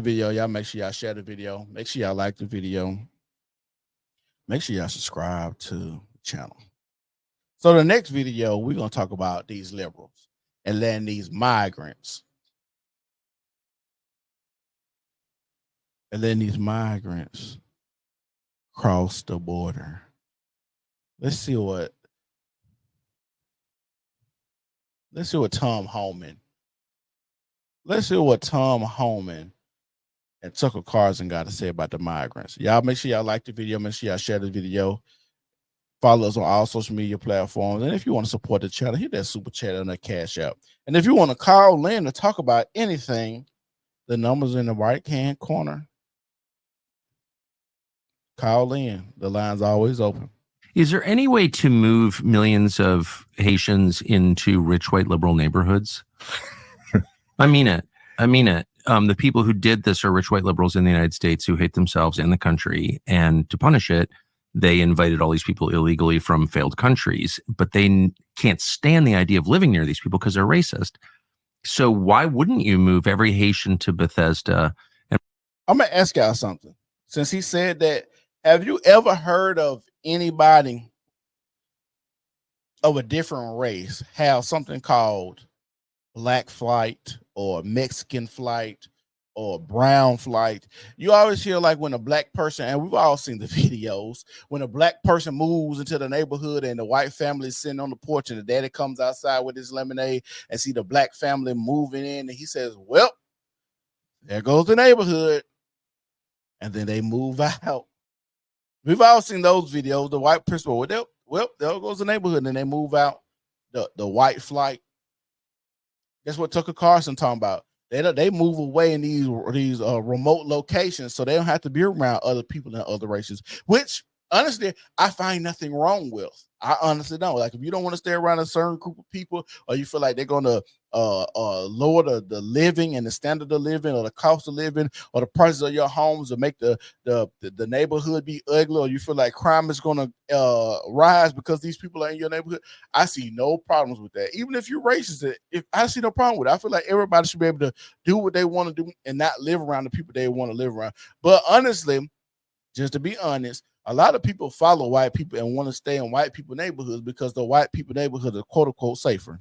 Video, y'all make sure y'all share the video. Make sure y'all like the video. Make sure y'all subscribe to the channel. So the next video, we're gonna talk about these liberals and letting these migrants cross the border. Let's see what Tom Homan. Let's see what Tom Homan and Tucker Carlson got to say about the migrants. Y'all make sure y'all like the video. Make sure y'all share the video. Follow us on all social media platforms. And if you want to support the channel, hit that super chat on that Cash App. And if you want to call in to talk about anything, the number's in the right-hand corner. Call in. The line's always open. Is there any way to move millions of Haitians into rich white liberal neighborhoods? I mean it. The people who did this are rich white liberals in the United States who hate themselves and the country. And to punish it, they invited all these people illegally from failed countries, but they can't stand the idea of living near these people because they're racist. So why wouldn't you move every Haitian to Bethesda? I'm going to ask y'all something. Since he said that, have you ever heard of anybody of a different race have something called black flight or Mexican flight or brown flight? You always hear like when a black person, and we've all seen the videos, when a black person moves into the neighborhood and the white family is sitting on the porch and the daddy comes outside with his lemonade and see the black family moving in and he says, well, there goes the neighborhood. And then they move out. We've all seen those videos. The white person, well, there goes the neighborhood, and then they move out. The white flight. That's what Tucker Carlson talking about. They move away in these remote locations, so they don't have to be around other people in other races. Which honestly, I find nothing wrong with. I honestly don't. Like if you don't want to stay around a certain group of people, or you feel like they're gonna lower the living and the standard of living, or the cost of living, or the prices of your homes, or make the neighborhood be ugly, or you feel like crime is gonna rise because these people are in your neighborhood, I see no problems with that. Even if you're racist, if I see no problem with it, I feel like everybody should be able to do what they want to do and not live around the people they want to live around. But honestly, just to be honest, a lot of people follow white people and want to stay in white people neighborhoods because the white people neighborhood are quote unquote safer.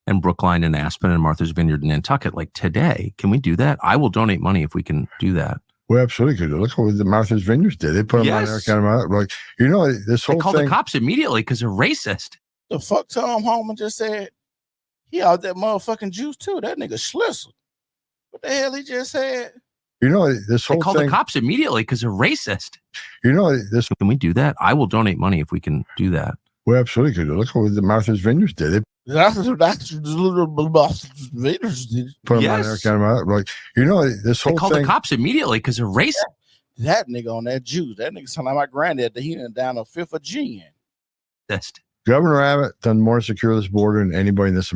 And Brookline and Aspen and Martha's Vineyard and Nantucket, like today, can we do that? I will donate money if we can do that. We absolutely could. Look what the Martha's Vineyards did. They put them on there, kind of like, this whole thing. They called the cops immediately because they're racist. The fuck Tom Homan just said? He out that motherfucking juice too. That nigga Schlissel. What the hell he just said? This whole thing. They called the cops immediately because they're racist. This. Can we do that? I will donate money if we can do that. We absolutely could. Look what the Martha's Vineyards did. They put them on there, kind of like, this whole They called thing. the cops immediately because they're racist. That nigga on that juice. That nigga sound like my granddad that he done down a fifth of gin. Governor Abbott done more to secure this border than anybody in this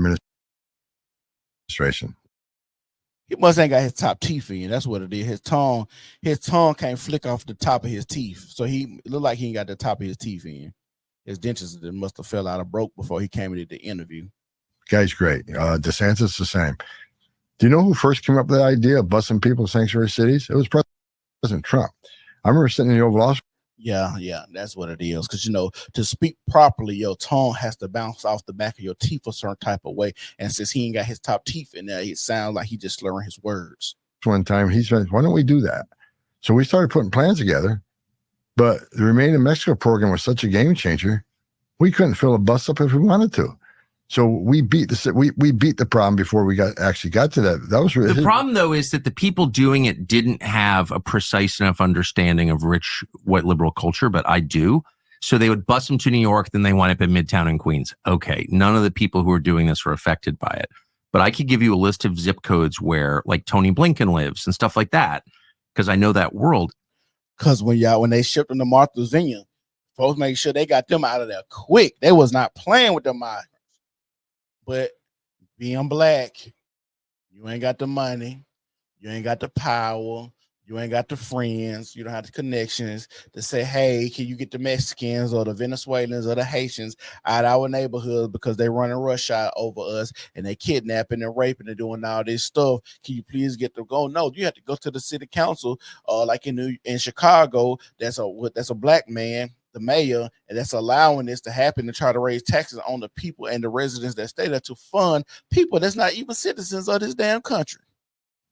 administration. He must ain't got his top teeth in. That's what it is. His tongue can't flick off the top of his teeth. So he look like he ain't got the top of his teeth in. His dentures must have fell out of broke before he came into the interview. Guy's great. DeSantis the same. Do you know who first came up with the idea of busing people in sanctuary cities? It was President Trump. I remember sitting in the Oval Office. Yeah, that's what it is. Because, to speak properly, your tongue has to bounce off the back of your teeth a certain type of way. And since he ain't got his top teeth in there, it sounds like he just slurring his words. One time he said, why don't we do that? So we started putting plans together. But the Remain in Mexico program was such a game changer, we couldn't fill a bus up if we wanted to. So we beat the problem before we got to that. That was really the problem, though, is that the people doing it didn't have a precise enough understanding of rich white liberal culture, but I do. So they would bus them to New York, then they wind up in Midtown and Queens. Okay, none of the people who are doing this were affected by it. But I could give you a list of zip codes where, like, Tony Blinken lives and stuff like that, because I know that world. Because when they shipped them to Martha's Vineyard, folks make sure they got them out of there quick. They was not playing with them migrants. But being black, you ain't got the money, you ain't got the power, You ain't got the friends. You don't have the connections to say, hey, can you get the Mexicans or the Venezuelans or the Haitians out of our neighborhood because they running rush hour over us and they kidnapping and raping and doing all this stuff. Can you please get them go? No, you have to go to the city council, like in Chicago. That's a black man, the mayor, and that's allowing this to happen to try to raise taxes on the people and the residents that stay there to fund people that's not even citizens of this damn country.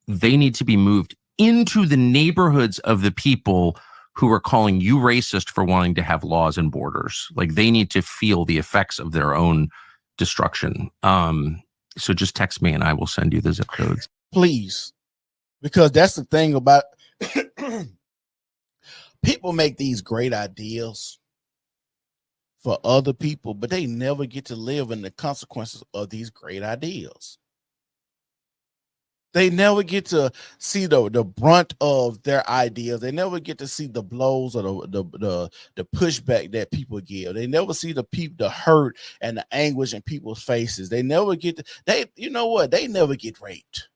They need to be moved into the neighborhoods of the people who are calling you racist for wanting to have laws and borders. Like, they need to feel the effects of their own destruction. So just text me and I will send you the zip codes. Please. Because that's the thing about people make these great ideas for other people, but they never get to live in the consequences of these great ideas. They never get to see the brunt of their ideas. They never get to see the blows or the pushback that people give. They never see the hurt and the anguish in people's faces. They never get to, you know what? They never get raped.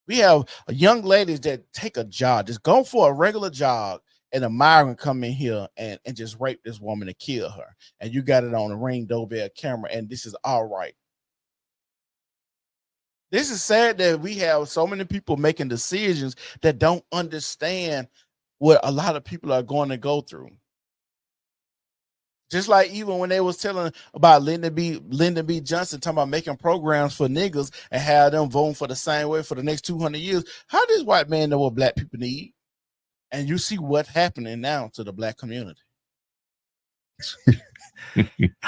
We have young ladies that take a job, just go for a regular job, and a migrant come in here and just rape this woman and kill her. And you got it on a Ring doorbell camera, and this is all right. This is sad that we have so many people making decisions that don't understand what a lot of people are going to go through. Just like even when they was telling about Lyndon B. Johnson talking about making programs for niggas and have them voting for the same way for the next 200 years. How does white man know what black people need? And you see what's happening now to the black community.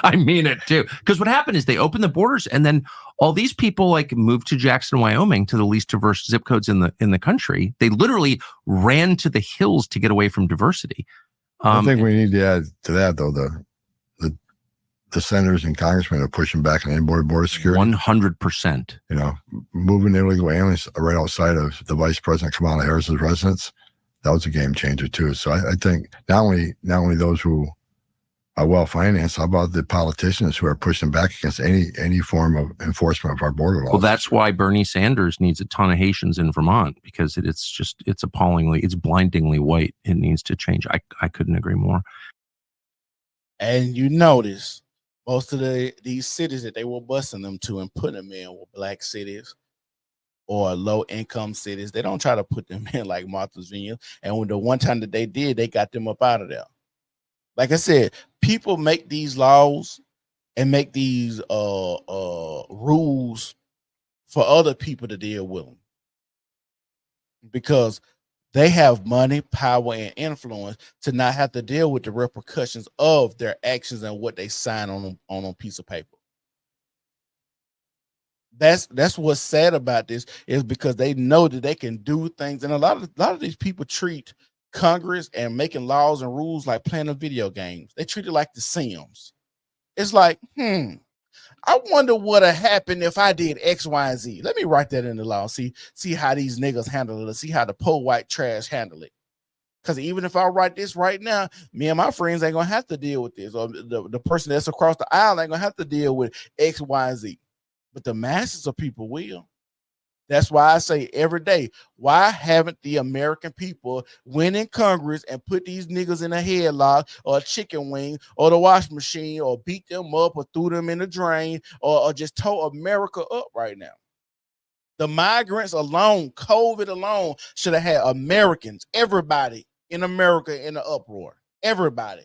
I mean it too. Because what happened is they opened the borders, and then all these people like moved to Jackson, Wyoming, to the least diverse zip codes in the country. They literally ran to the hills to get away from diversity. I think we need to add to that, though, the senators and congressmen are pushing back on border security. 100%. You know, moving illegal aliens right outside of the Vice President Kamala Harris's residence, that was a game changer too. So I think not only those who are well financed, how about the politicians who are pushing back against any form of enforcement of our border laws? Well, that's why Bernie Sanders needs a ton of Haitians in Vermont, because it's appallingly, it's blindingly white. It needs to change. I couldn't agree more. And you notice most of these cities that they were busing them to and putting them in were black cities or low income cities. They don't try to put them in like Martha's Vineyard. And when the one time that they did, they got them up out of there. Like I said, people make these laws and make these rules for other people to deal with them, because they have money, power, and influence to not have to deal with the repercussions of their actions and what they sign on a piece of paper. That's what's sad about this, is because they know that they can do things, and a lot of these people treat Congress and making laws and rules like playing video games. They treat it like The Sims. It's like, I wonder what would happen if I did X, Y, and Z. Let me write that in the law. See how these niggas handle it. See how the poor white trash handle it. Because even if I write this right now, me and my friends ain't gonna have to deal with this, or the person that's across the aisle ain't gonna have to deal with X, Y, and Z. But the masses of people will. That's why I say every day, why haven't the American people went in Congress and put these niggas in a headlock or a chicken wing or the wash machine, or beat them up or threw them in the drain, or just tore America up right now? The migrants alone, COVID alone, should have had Americans, everybody in America in the uproar. Everybody.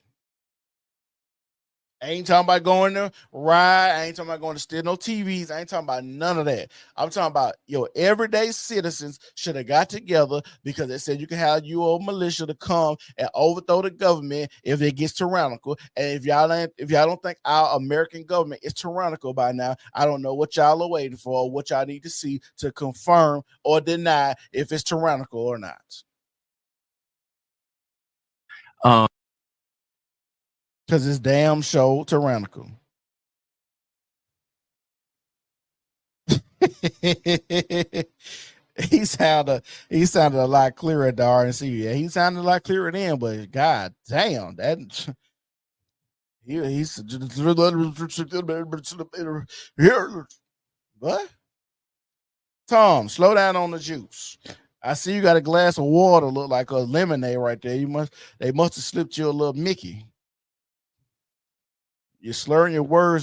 I ain't talking about going to ride. I ain't talking about going to steal no TVs. I ain't talking about none of that. I'm talking about your everyday citizens should have got together, because they said you can have your militia to come and overthrow the government if it gets tyrannical. And if y'all don't think our American government is tyrannical by now, I don't know what y'all are waiting for, or what y'all need to see to confirm or deny if it's tyrannical or not. Because it's damn show tyrannical. He sounded a lot clearer at the RNC. Yeah, he sounded a lot clearer then, but god damn, that he's what? Tom, slow down on the juice. I see you got a glass of water, look like a lemonade right there. They must have slipped you a little Mickey. You're slurring your words and